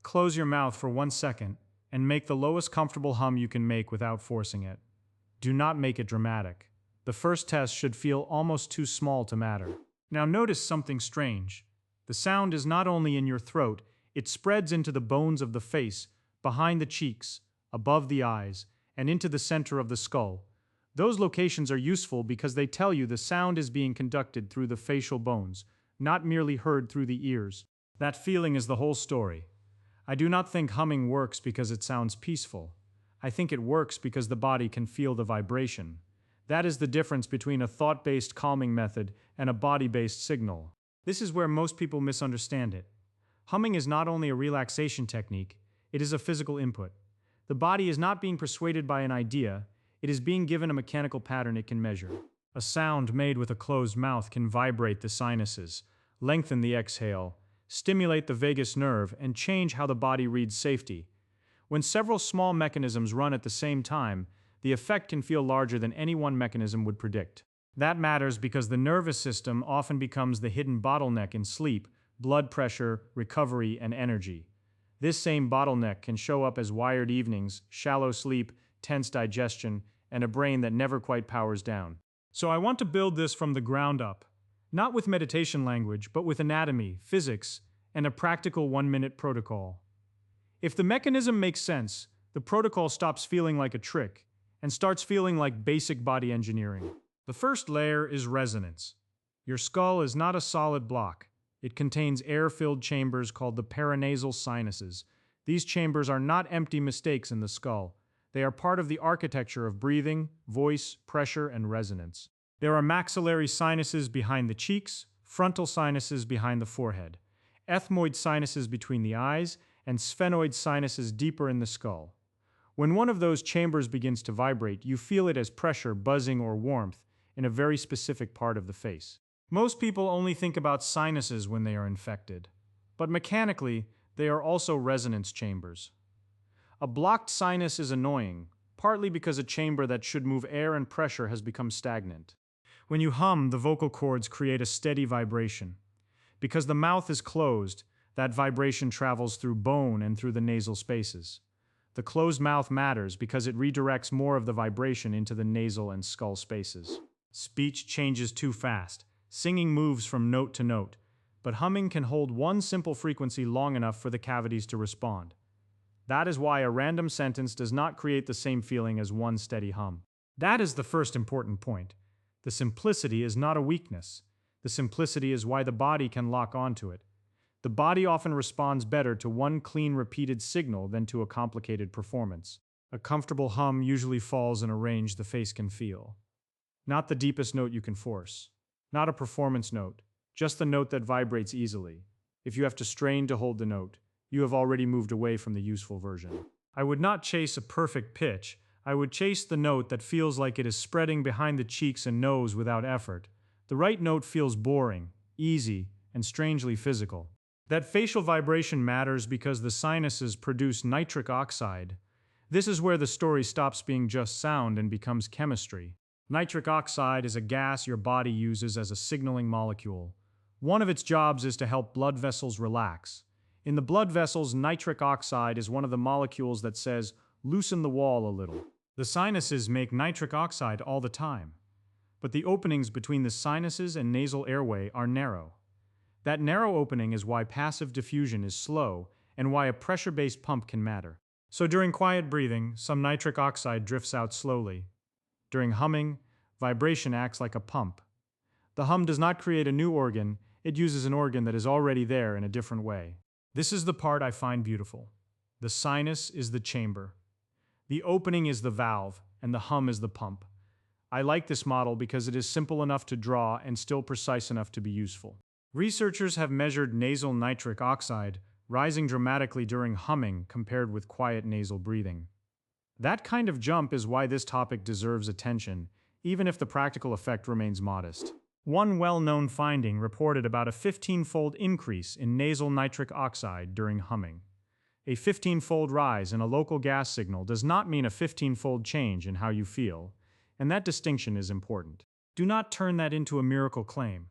close your mouth for 1 second and make the lowest comfortable hum you can make without forcing it. Do not make it dramatic. The first test should feel almost too small to matter. Now notice something strange. The sound is not only in your throat, it spreads into the bones of the face, behind the cheeks, above the eyes, and into the center of the skull. Those locations are useful because they tell you the sound is being conducted through the facial bones, not merely heard through the ears. That feeling is the whole story. I do not think humming works because it sounds peaceful. I think it works because the body can feel the vibration. That is the difference between a thought-based calming method and a body-based signal. This is where most people misunderstand it. Humming is not only a relaxation technique, it is a physical input. The body is not being persuaded by an idea, it is being given a mechanical pattern it can measure. A sound made with a closed mouth can vibrate the sinuses, lengthen the exhale, stimulate the vagus nerve, and change how the body reads safety. When several small mechanisms run at the same time, the effect can feel larger than any one mechanism would predict. That matters because the nervous system often becomes the hidden bottleneck in sleep, blood pressure, recovery, and energy. This same bottleneck can show up as wired evenings, shallow sleep, tense digestion, and a brain that never quite powers down. So I want to build this from the ground up. Not with meditation language, but with anatomy, physics, and a practical 1-minute protocol. If the mechanism makes sense, the protocol stops feeling like a trick and starts feeling like basic body engineering. The first layer is resonance. Your skull is not a solid block. It contains air-filled chambers called the paranasal sinuses. These chambers are not empty mistakes in the skull. They are part of the architecture of breathing, voice, pressure, and resonance. There are maxillary sinuses behind the cheeks, frontal sinuses behind the forehead, ethmoid sinuses between the eyes, and sphenoid sinuses deeper in the skull. When one of those chambers begins to vibrate, you feel it as pressure, buzzing, or warmth in a very specific part of the face. Most people only think about sinuses when they are infected, but mechanically, they are also resonance chambers. A blocked sinus is annoying, partly because a chamber that should move air and pressure has become stagnant. When you hum, the vocal cords create a steady vibration. Because the mouth is closed, that vibration travels through bone and through the nasal spaces. The closed mouth matters because it redirects more of the vibration into the nasal and skull spaces. Speech changes too fast. Singing moves from note to note, but humming can hold one simple frequency long enough for the cavities to respond. That is why a random sentence does not create the same feeling as one steady hum. That is the first important point. The simplicity is not a weakness. The simplicity is why the body can lock onto it. The body often responds better to one clean, repeated signal than to a complicated performance. A comfortable hum usually falls in a range the face can feel. Not the deepest note you can force. Not a performance note, just the note that vibrates easily. If you have to strain to hold the note, you have already moved away from the useful version. I would not chase a perfect pitch. I would chase the note that feels like it is spreading behind the cheeks and nose without effort. The right note feels boring, easy, and strangely physical. That facial vibration matters because the sinuses produce nitric oxide. This is where the story stops being just sound and becomes chemistry. Nitric oxide is a gas your body uses as a signaling molecule. One of its jobs is to help blood vessels relax. In the blood vessels, nitric oxide is one of the molecules that says, loosen the wall a little. The sinuses make nitric oxide all the time. But the openings between the sinuses and nasal airway are narrow. That narrow opening is why passive diffusion is slow and why a pressure-based pump can matter. So during quiet breathing, some nitric oxide drifts out slowly. During humming, vibration acts like a pump. The hum does not create a new organ, it uses an organ that is already there in a different way. This is the part I find beautiful. The sinus is the chamber. The opening is the valve, and the hum is the pump. I like this model because it is simple enough to draw and still precise enough to be useful. Researchers have measured nasal nitric oxide rising dramatically during humming compared with quiet nasal breathing. That kind of jump is why this topic deserves attention, even if the practical effect remains modest. One well-known finding reported about a 15-fold increase in nasal nitric oxide during humming. A 15-fold rise in a local gas signal does not mean a 15-fold change in how you feel, and that distinction is important. Do not turn that into a miracle claim.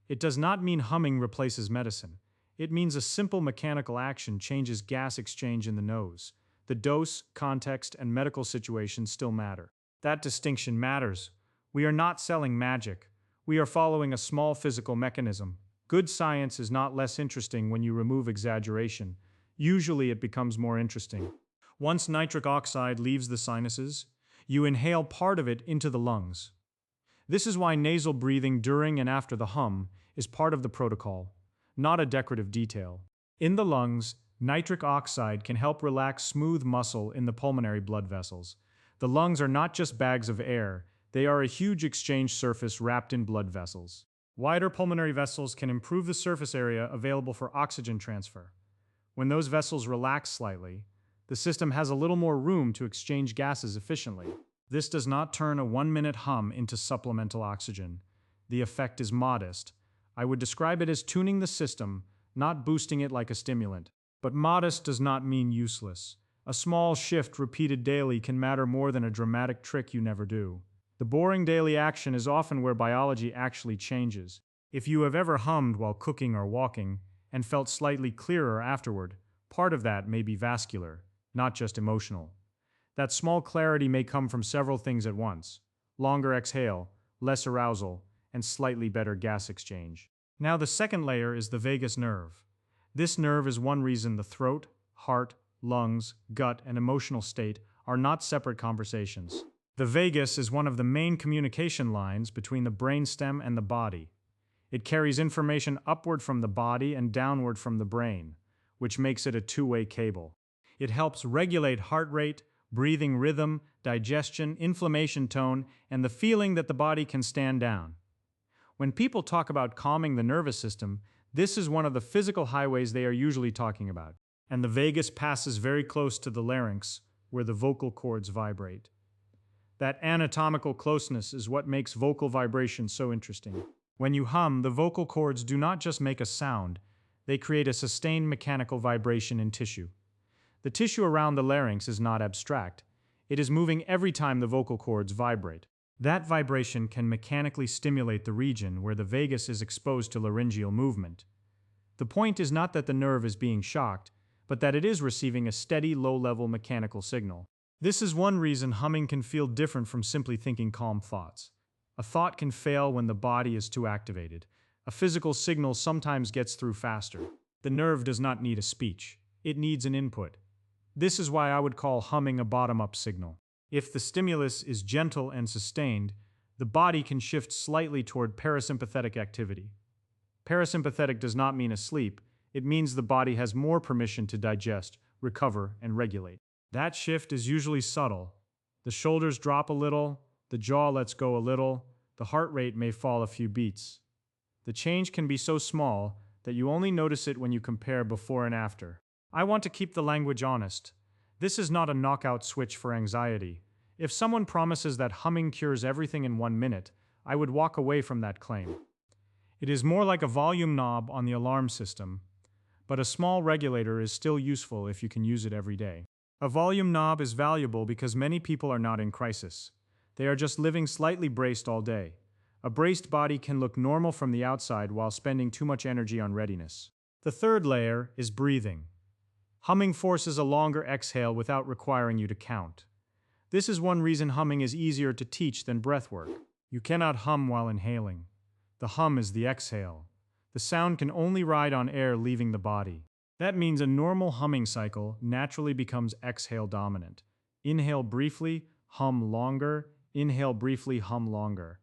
It does not mean humming replaces medicine. It means a simple mechanical action changes gas exchange in the nose. The dose, context, and medical situation still matter. That distinction matters. We are not selling magic. We are following a small physical mechanism. Good science is not less interesting when you remove exaggeration. Usually it becomes more interesting. Once nitric oxide leaves the sinuses, you inhale part of it into the lungs. This is why nasal breathing during and after the hum is part of the protocol, not a decorative detail. In the lungs, nitric oxide can help relax smooth muscle in the pulmonary blood vessels. The lungs are not just bags of air, they are a huge exchange surface wrapped in blood vessels. Wider pulmonary vessels can improve the surface area available for oxygen transfer. When those vessels relax slightly, the system has a little more room to exchange gases efficiently. This does not turn a 1-minute hum into supplemental oxygen. The effect is modest. I would describe it as tuning the system, not boosting it like a stimulant. But modest does not mean useless. A small shift repeated daily can matter more than a dramatic trick you never do. The boring daily action is often where biology actually changes. If you have ever hummed while cooking or walking and felt slightly clearer afterward, part of that may be vascular, not just emotional. That small clarity may come from several things at once: longer exhale, less arousal, and slightly better gas exchange. Now the second layer is the vagus nerve. This nerve is one reason the throat, heart, lungs, gut, and emotional state are not separate conversations. The vagus is one of the main communication lines between the brainstem and the body. It carries information upward from the body and downward from the brain, which makes it a two-way cable. It helps regulate heart rate, breathing rhythm, digestion, inflammation tone, and the feeling that the body can stand down. When people talk about calming the nervous system, this is one of the physical highways they are usually talking about. And the vagus passes very close to the larynx, where the vocal cords vibrate. That anatomical closeness is what makes vocal vibration so interesting. When you hum, the vocal cords do not just make a sound, they create a sustained mechanical vibration in tissue. The tissue around the larynx is not abstract. It is moving every time the vocal cords vibrate. That vibration can mechanically stimulate the region where the vagus is exposed to laryngeal movement. The point is not that the nerve is being shocked, but that it is receiving a steady, low-level mechanical signal. This is one reason humming can feel different from simply thinking calm thoughts. A thought can fail when the body is too activated. A physical signal sometimes gets through faster. The nerve does not need a speech. It needs an input. This is why I would call humming a bottom-up signal. If the stimulus is gentle and sustained, the body can shift slightly toward parasympathetic activity. Parasympathetic does not mean asleep. It means the body has more permission to digest, recover, and regulate. That shift is usually subtle. The shoulders drop a little, the jaw lets go a little, the heart rate may fall a few beats. The change can be so small that you only notice it when you compare before and after. I want to keep the language honest. This is not a knockout switch for anxiety. If someone promises that humming cures everything in 1 minute, I would walk away from that claim. It is more like a volume knob on the alarm system, but a small regulator is still useful if you can use it every day. A volume knob is valuable because many people are not in crisis. They are just living slightly braced all day. A braced body can look normal from the outside while spending too much energy on readiness. The third layer is breathing. Humming forces a longer exhale without requiring you to count. This is one reason humming is easier to teach than breath work. You cannot hum while inhaling. The hum is the exhale. The sound can only ride on air leaving the body. That means a normal humming cycle naturally becomes exhale dominant. Inhale briefly, hum longer, inhale briefly, hum longer.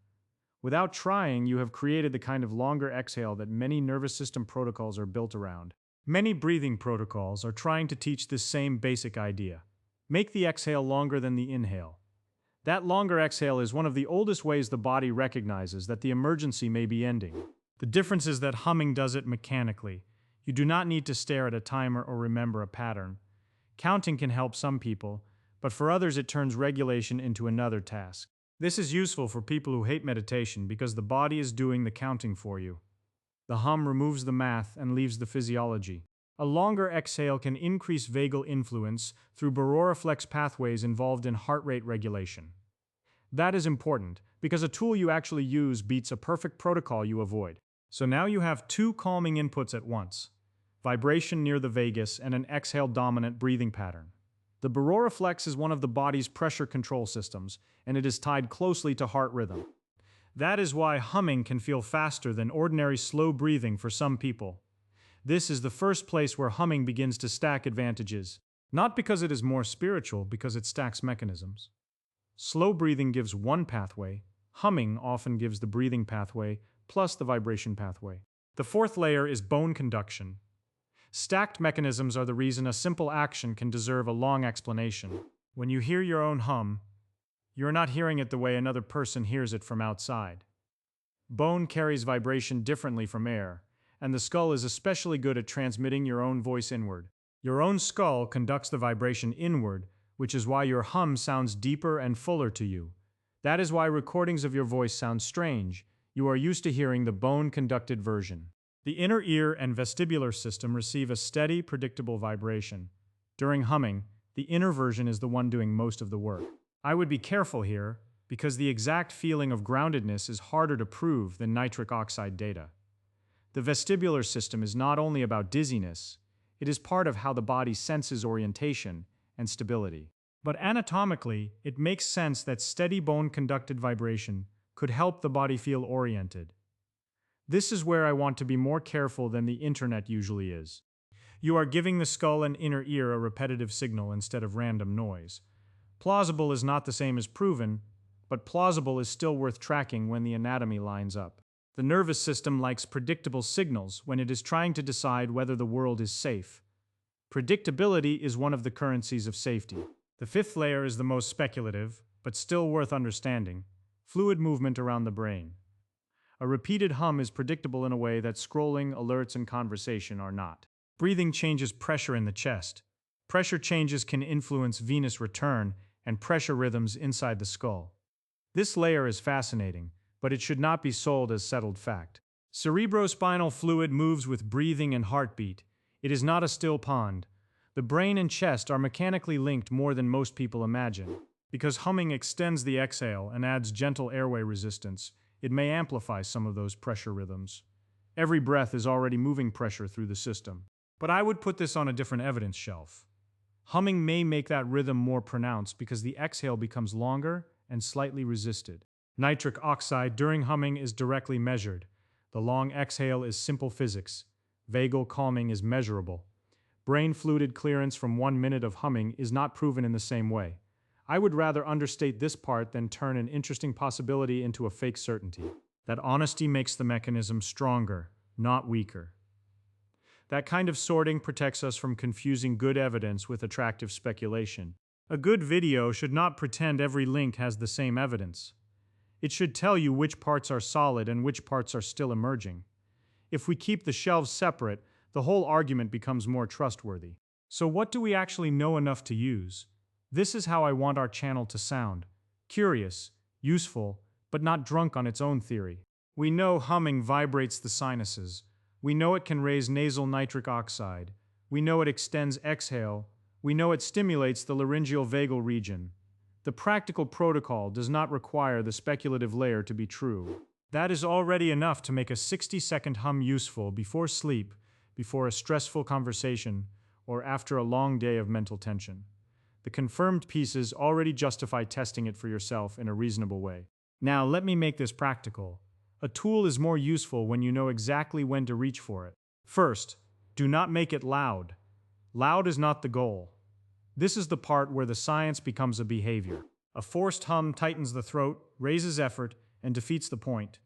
Without trying, you have created the kind of longer exhale that many nervous system protocols are built around. Many breathing protocols are trying to teach this same basic idea. Make the exhale longer than the inhale. That longer exhale is one of the oldest ways the body recognizes that the emergency may be ending. The difference is that humming does it mechanically. You do not need to stare at a timer or remember a pattern. Counting can help some people, but for others it turns regulation into another task. This is useful for people who hate meditation because the body is doing the counting for you. The hum removes the math and leaves the physiology. A longer exhale can increase vagal influence through baroreflex pathways involved in heart rate regulation. That is important because a tool you actually use beats a perfect protocol you avoid. So now you have two calming inputs at once. vibration near the vagus, and an exhale-dominant breathing pattern. The baroreflex is one of the body's pressure control systems, and it is tied closely to heart rhythm. That is why humming can feel faster than ordinary slow breathing for some people. This is the first place where humming begins to stack advantages, not because it is more spiritual, because it stacks mechanisms. Slow breathing gives one pathway, humming often gives the breathing pathway plus the vibration pathway. The fourth layer is bone conduction. Stacked mechanisms are the reason a simple action can deserve a long explanation. When you hear your own hum, you're not hearing it the way another person hears it from outside. Bone carries vibration differently from air, and the skull is especially good at transmitting your own voice inward. Your own skull conducts the vibration inward, which is why your hum sounds deeper and fuller to you. That is why recordings of your voice sound strange. You are used to hearing the bone-conducted version. The inner ear and vestibular system receive a steady, predictable vibration. During humming, the inner version is the one doing most of the work. I would be careful here, because the exact feeling of groundedness is harder to prove than nitric oxide data. The vestibular system is not only about dizziness, it is part of how the body senses orientation and stability. But anatomically, it makes sense that steady bone-conducted vibration could help the body feel oriented. This is where I want to be more careful than the internet usually is. You are giving the skull and inner ear a repetitive signal instead of random noise. Plausible is not the same as proven, but plausible is still worth tracking when the anatomy lines up. The nervous system likes predictable signals when it is trying to decide whether the world is safe. Predictability is one of the currencies of safety. The fifth layer is the most speculative, but still worth understanding: fluid movement around the brain. A repeated hum is predictable in a way that scrolling, alerts, and conversation are not. Breathing changes pressure in the chest. Pressure changes can influence venous return and pressure rhythms inside the skull. This layer is fascinating, but it should not be sold as settled fact. Cerebrospinal fluid moves with breathing and heartbeat. It is not a still pond. The brain and chest are mechanically linked more than most people imagine. Because humming extends the exhale and adds gentle airway resistance, it may amplify some of those pressure rhythms. Every breath is already moving pressure through the system. But I would put this on a different evidence shelf. Humming may make that rhythm more pronounced because the exhale becomes longer and slightly resisted. Nitric oxide during humming is directly measured. The long exhale is simple physics. Vagal calming is measurable. Brain fluid clearance from 1 minute of humming is not proven in the same way. I would rather understate this part than turn an interesting possibility into a fake certainty. That honesty makes the mechanism stronger, not weaker. That kind of sorting protects us from confusing good evidence with attractive speculation. A good video should not pretend every link has the same evidence. It should tell you which parts are solid and which parts are still emerging. If we keep the shelves separate, the whole argument becomes more trustworthy. So what do we actually know enough to use? This is how I want our channel to sound: curious, useful, but not drunk on its own theory. We know humming vibrates the sinuses. We know it can raise nasal nitric oxide. We know it extends exhale. We know it stimulates the laryngeal-vagal region. The practical protocol does not require the speculative layer to be true. That is already enough to make a 60-second hum useful before sleep, before a stressful conversation, or after a long day of mental tension. The confirmed pieces already justify testing it for yourself in a reasonable way. Now, let me make this practical. A tool is more useful when you know exactly when to reach for it. First, do not make it loud. Loud is not the goal. This is the part where the science becomes a behavior. A forced hum tightens the throat, raises effort, and defeats the point.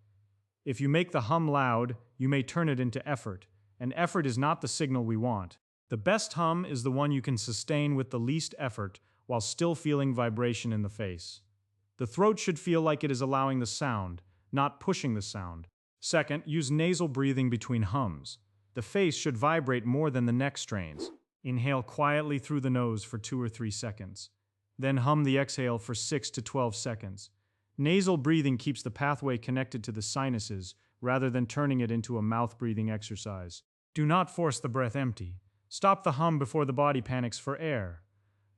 If you make the hum loud, you may turn it into effort, and effort is not the signal we want. The best hum is the one you can sustain with the least effort while still feeling vibration in the face. The throat should feel like it is allowing the sound, not pushing the sound. Second, use nasal breathing between hums. The face should vibrate more than the neck strains. Inhale quietly through the nose for 2 or 3 seconds. Then hum the exhale for 6 to 12 seconds. Nasal breathing keeps the pathway connected to the sinuses rather than turning it into a mouth-breathing exercise. Do not force the breath empty. Stop the hum before the body panics for air.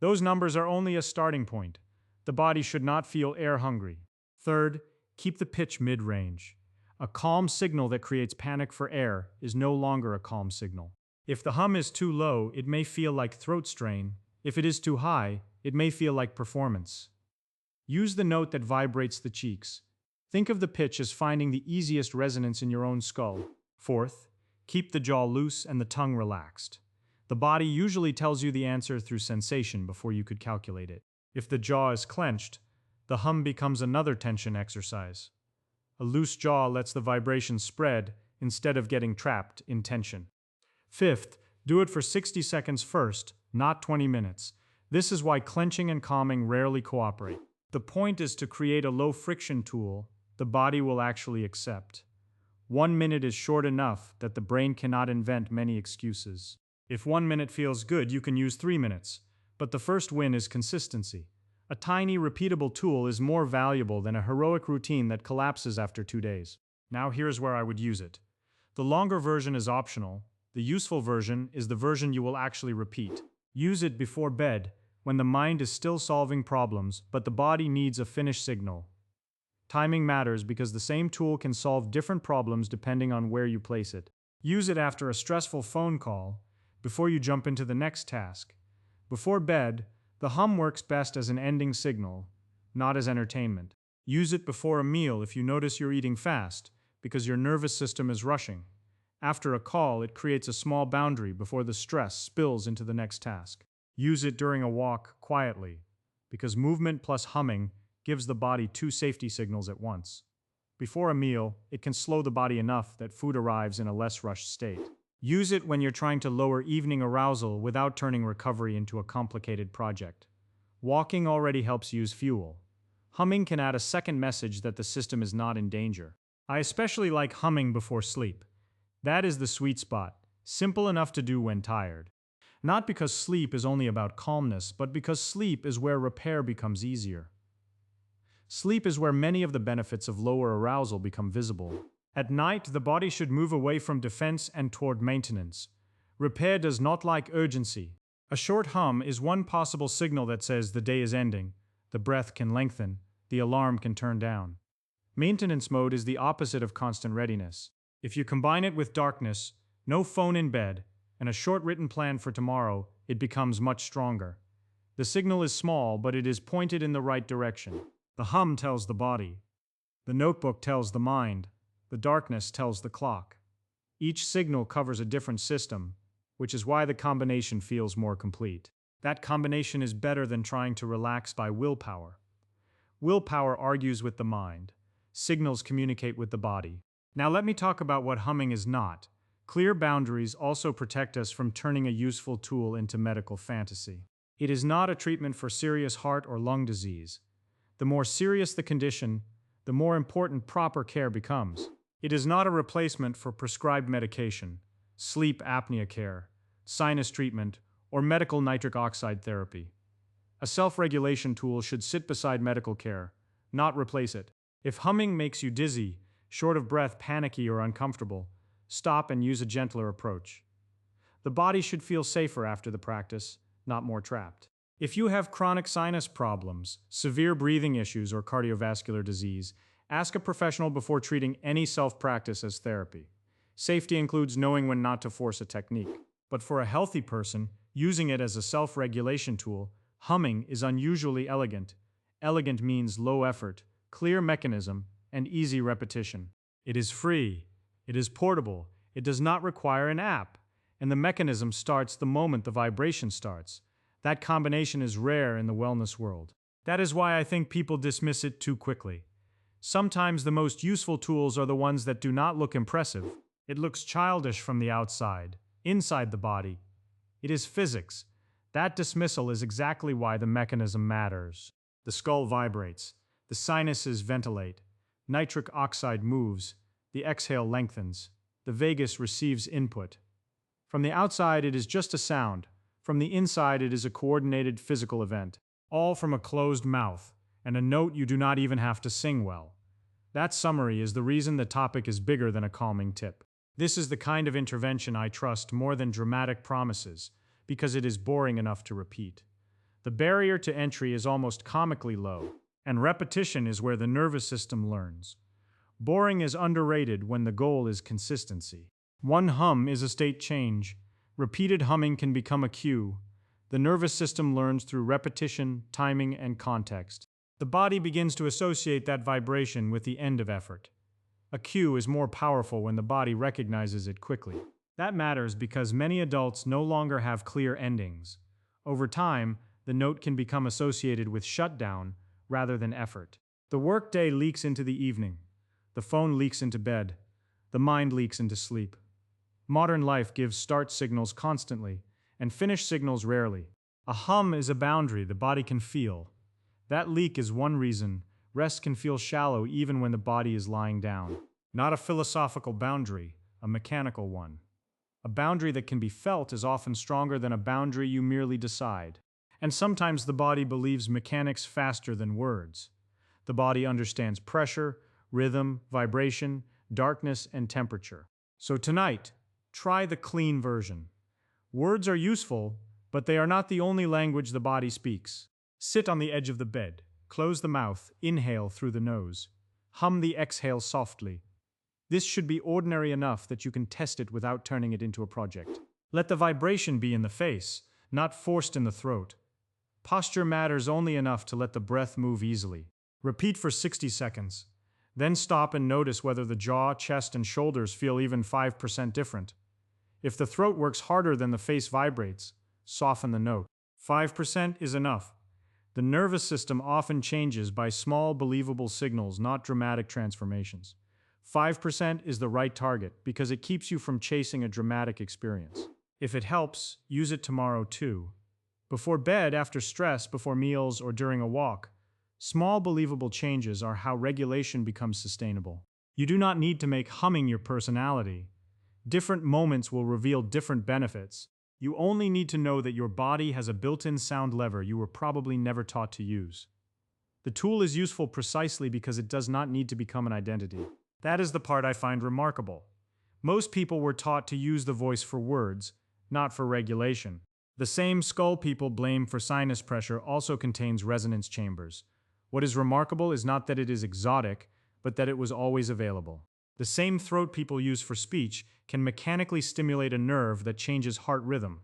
Those numbers are only a starting point. The body should not feel air-hungry. Third, keep the pitch mid-range. A calm signal that creates panic for air is no longer a calm signal. If the hum is too low, it may feel like throat strain. If it is too high, it may feel like performance. Use the note that vibrates the cheeks. Think of the pitch as finding the easiest resonance in your own skull. Fourth, keep the jaw loose and the tongue relaxed. The body usually tells you the answer through sensation before you could calculate it. If the jaw is clenched, the hum becomes another tension exercise. A loose jaw lets the vibration spread instead of getting trapped in tension. Fifth, do it for 60 seconds first, not 20 minutes. This is why clenching and calming rarely cooperate. The point is to create a low-friction tool the body will actually accept. 1 minute is short enough that the brain cannot invent many excuses. If 1 minute feels good, you can use 3 minutes. But the first win is consistency. A tiny, repeatable tool is more valuable than a heroic routine that collapses after 2 days. Now here's where I would use it. The longer version is optional. The useful version is the version you will actually repeat. Use it before bed, when the mind is still solving problems, but the body needs a finished signal. Timing matters because the same tool can solve different problems depending on where you place it. Use it after a stressful phone call, before you jump into the next task. Before bed, the hum works best as an ending signal, not as entertainment. Use it before a meal if you notice you're eating fast, because your nervous system is rushing. After a call, it creates a small boundary before the stress spills into the next task. Use it during a walk quietly, because movement plus humming gives the body 2 safety signals at once. Before a meal, it can slow the body enough that food arrives in a less rushed state. Use it when you're trying to lower evening arousal without turning recovery into a complicated project. Walking already helps use fuel. Humming can add a second message that the system is not in danger. I especially like humming before sleep. That is the sweet spot, simple enough to do when tired. Not because sleep is only about calmness, but because sleep is where repair becomes easier. Sleep is where many of the benefits of lower arousal become visible. At night, the body should move away from defense and toward maintenance. Repair does not like urgency. A short hum is one possible signal that says the day is ending, the breath can lengthen, the alarm can turn down. Maintenance mode is the opposite of constant readiness. If you combine it with darkness, no phone in bed, and a short written plan for tomorrow, it becomes much stronger. The signal is small, but it is pointed in the right direction. The hum tells the body. The notebook tells the mind. The darkness tells the clock. Each signal covers a different system, which is why the combination feels more complete. That combination is better than trying to relax by willpower. Willpower argues with the mind. Signals communicate with the body. Now let me talk about what humming is not. Clear boundaries also protect us from turning a useful tool into medical fantasy. It is not a treatment for serious heart or lung disease. The more serious the condition, the more important proper care becomes. It is not a replacement for prescribed medication, sleep apnea care, sinus treatment, or medical nitric oxide therapy. A self-regulation tool should sit beside medical care, not replace it. If humming makes you dizzy, short of breath, panicky, or uncomfortable, stop and use a gentler approach. The body should feel safer after the practice, not more trapped. If you have chronic sinus problems, severe breathing issues, or cardiovascular disease, ask a professional before treating any self-practice as therapy. Safety includes knowing when not to force a technique. But for a healthy person, using it as a self-regulation tool, humming is unusually elegant. Elegant means low effort, clear mechanism, and easy repetition. It is free. It is portable. It does not require an app. And the mechanism starts the moment the vibration starts. That combination is rare in the wellness world. That is why I think people dismiss it too quickly. Sometimes the most useful tools are the ones that do not look impressive. It looks childish from the outside, inside the body. It is physics. That dismissal is exactly why the mechanism matters. The skull vibrates. The sinuses ventilate. Nitric oxide moves. The exhale lengthens. The vagus receives input. From the outside, it is just a sound. From the inside, it is a coordinated physical event. All from a closed mouth, and a note you do not even have to sing well. That summary is the reason the topic is bigger than a calming tip. This is the kind of intervention I trust more than dramatic promises, because it is boring enough to repeat. The barrier to entry is almost comically low, and repetition is where the nervous system learns. Boring is underrated when the goal is consistency. One hum is a state change. Repeated humming can become a cue. The nervous system learns through repetition, timing, and context. The body begins to associate that vibration with the end of effort. A cue is more powerful when the body recognizes it quickly. That matters because many adults no longer have clear endings. Over time, the note can become associated with shutdown rather than effort. The workday leaks into the evening. The phone leaks into bed. The mind leaks into sleep. Modern life gives start signals constantly and finish signals rarely. A hum is a boundary the body can feel. That leak is one reason rest can feel shallow even when the body is lying down. Not a philosophical boundary, a mechanical one. A boundary that can be felt is often stronger than a boundary you merely decide. And sometimes the body believes mechanics faster than words. The body understands pressure, rhythm, vibration, darkness, and temperature. So tonight, try the clean version. Words are useful, but they are not the only language the body speaks. Sit on the edge of the bed, close the mouth, inhale through the nose. Hum the exhale softly. This should be ordinary enough that you can test it without turning it into a project. Let the vibration be in the face, not forced in the throat. Posture matters only enough to let the breath move easily. Repeat for 60 seconds. Then stop and notice whether the jaw, chest, and shoulders feel even 5% different. If the throat works harder than the face vibrates, soften the note. 5% is enough. The nervous system often changes by small, believable signals, not dramatic transformations. 5% is the right target because it keeps you from chasing a dramatic experience. If it helps, use it tomorrow too. Before bed, after stress, before meals, or during a walk. Small, believable changes are how regulation becomes sustainable. You do not need to make humming your personality. Different moments will reveal different benefits. You only need to know that your body has a built-in sound lever you were probably never taught to use. The tool is useful precisely because it does not need to become an identity. That is the part I find remarkable. Most people were taught to use the voice for words, not for regulation. The same skull people blame for sinus pressure also contains resonance chambers. What is remarkable is not that it is exotic, but that it was always available. The same throat people use for speech can mechanically stimulate a nerve that changes heart rhythm.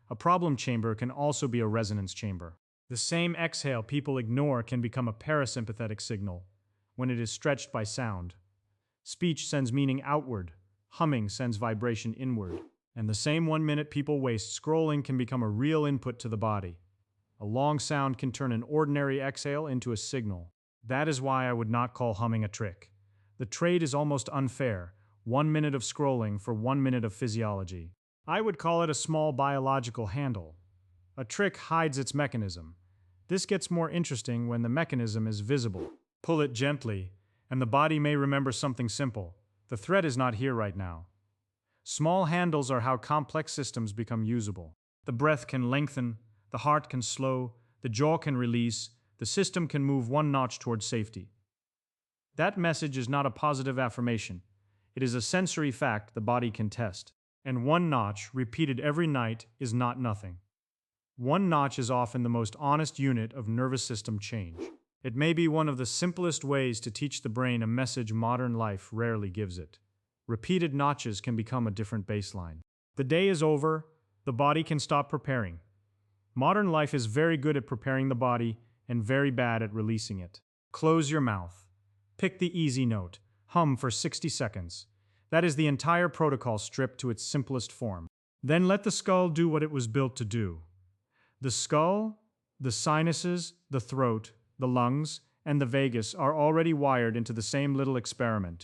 A problem chamber can also be a resonance chamber. The same exhale people ignore can become a parasympathetic signal when it is stretched by sound. Speech sends meaning outward, humming sends vibration inward. And the same 1 minute people waste scrolling can become a real input to the body. A long sound can turn an ordinary exhale into a signal. That is why I would not call humming a trick. The trade is almost unfair, 1 minute of scrolling for 1 minute of physiology. I would call it a small biological handle. A trick hides its mechanism. This gets more interesting when the mechanism is visible. Pull it gently, and the body may remember something simple. The thread is not here right now. Small handles are how complex systems become usable. The breath can lengthen, the heart can slow, the jaw can release, the system can move one notch towards safety. That message is not a positive affirmation. It is a sensory fact the body can test. And 1 notch, repeated every night, is not nothing. 1 notch is often the most honest unit of nervous system change. It may be one of the simplest ways to teach the brain a message modern life rarely gives it. Repeated notches can become a different baseline. The day is over, the body can stop preparing. Modern life is very good at preparing the body and very bad at releasing it. Close your mouth. Pick the easy note. Hum for 60 seconds. That is the entire protocol stripped to its simplest form. Then let the skull do what it was built to do. The skull, the sinuses, the throat, the lungs, and the vagus are already wired into the same little experiment.